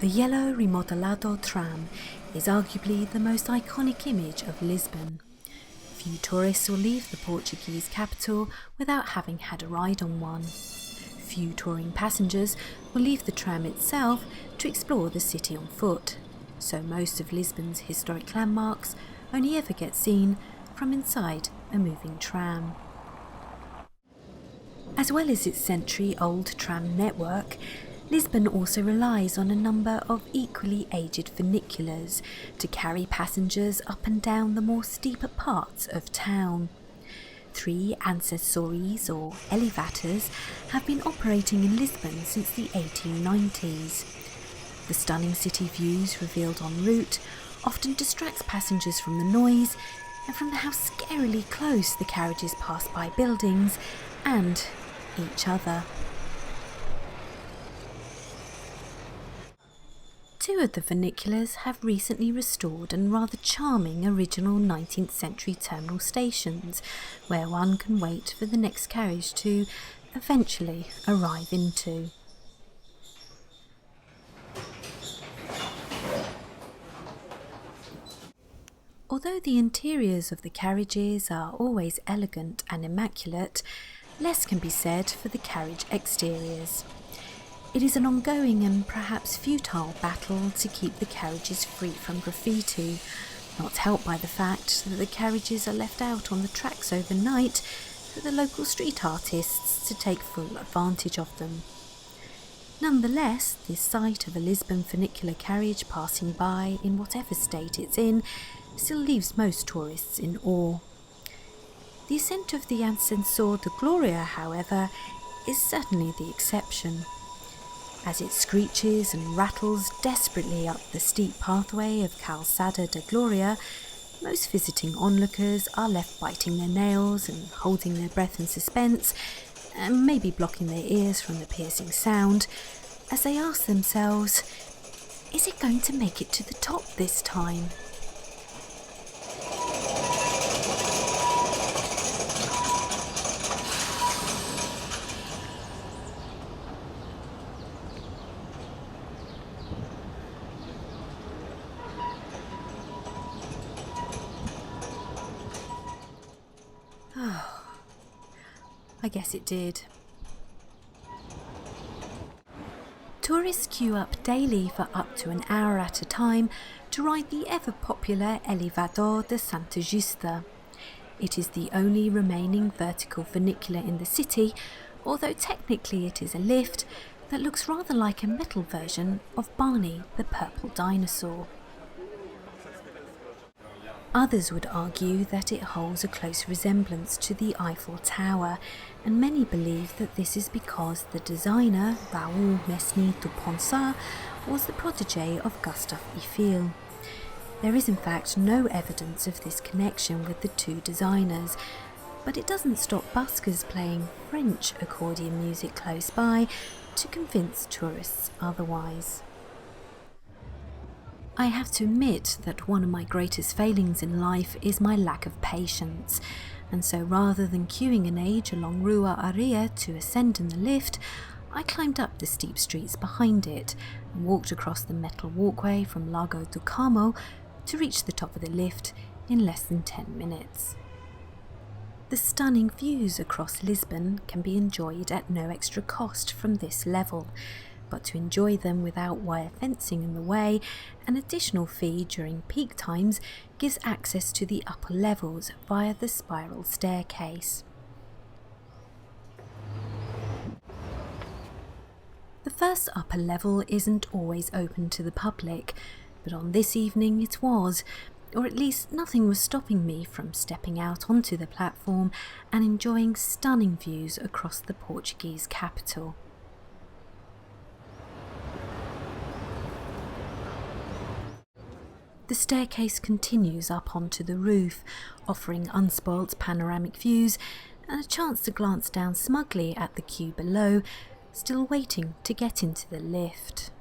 The yellow remodelado tram is arguably the most iconic image of Lisbon. Few tourists will leave the Portuguese capital without having had a ride on one. Few touring passengers will leave the tram itself to explore the city on foot, so most of Lisbon's historic landmarks only ever get seen from inside a moving tram. As well as its century-old tram network, Lisbon also relies on a number of equally aged funiculars to carry passengers up and down the more steeper parts of town. 3 Ascensores or Elevadors have been operating in Lisbon since the 1890s. The stunning city views revealed en route often distracts passengers from the noise and from how scarily close the carriages pass by buildings and each other. 2 of the funiculars have recently restored and rather charming original 19th century terminal stations, where one can wait for the next carriage to eventually arrive into. Although the interiors of the carriages are always elegant and immaculate, less can be said for the carriage exteriors. It is an ongoing and perhaps futile battle to keep the carriages free from graffiti, not helped by the fact that the carriages are left out on the tracks overnight for the local street artists to take full advantage of them. Nonetheless, the sight of a Lisbon funicular carriage passing by in whatever state it's in still leaves most tourists in awe. The ascent of the Ascensor de Gloria, however, is certainly the exception. As it screeches and rattles desperately up the steep pathway of Calçada da Gloria, most visiting onlookers are left biting their nails and holding their breath in suspense, and maybe blocking their ears from the piercing sound, as they ask themselves, is it going to make it to the top this time? I guess it did. Tourists queue up daily for up to an hour at a time to ride the ever-popular Elevador de Santa Justa. It is the only remaining vertical funicular in the city, although technically it is a lift that looks rather like a metal version of Barney the Purple Dinosaur. Others would argue that it holds a close resemblance to the Eiffel Tower, and many believe that this is because the designer, Raoul Mesny du Ponsard, was the protege of Gustave Eiffel. There is in fact no evidence of this connection with the 2 designers, but it doesn't stop buskers playing French accordion music close by to convince tourists otherwise. I have to admit that one of my greatest failings in life is my lack of patience, and so rather than queuing an age along Rua Aria to ascend in the lift, I climbed up the steep streets behind it and walked across the metal walkway from Lago do Carmo to reach the top of the lift in less than 10 minutes. The stunning views across Lisbon can be enjoyed at no extra cost from this level, but to enjoy them without wire fencing in the way, an additional fee during peak times gives access to the upper levels via the spiral staircase. The first upper level isn't always open to the public, but on this evening it was, or at least nothing was stopping me from stepping out onto the platform and enjoying stunning views across the Portuguese capital. The staircase continues up onto the roof, offering unspoilt panoramic views and a chance to glance down smugly at the queue below, still waiting to get into the lift.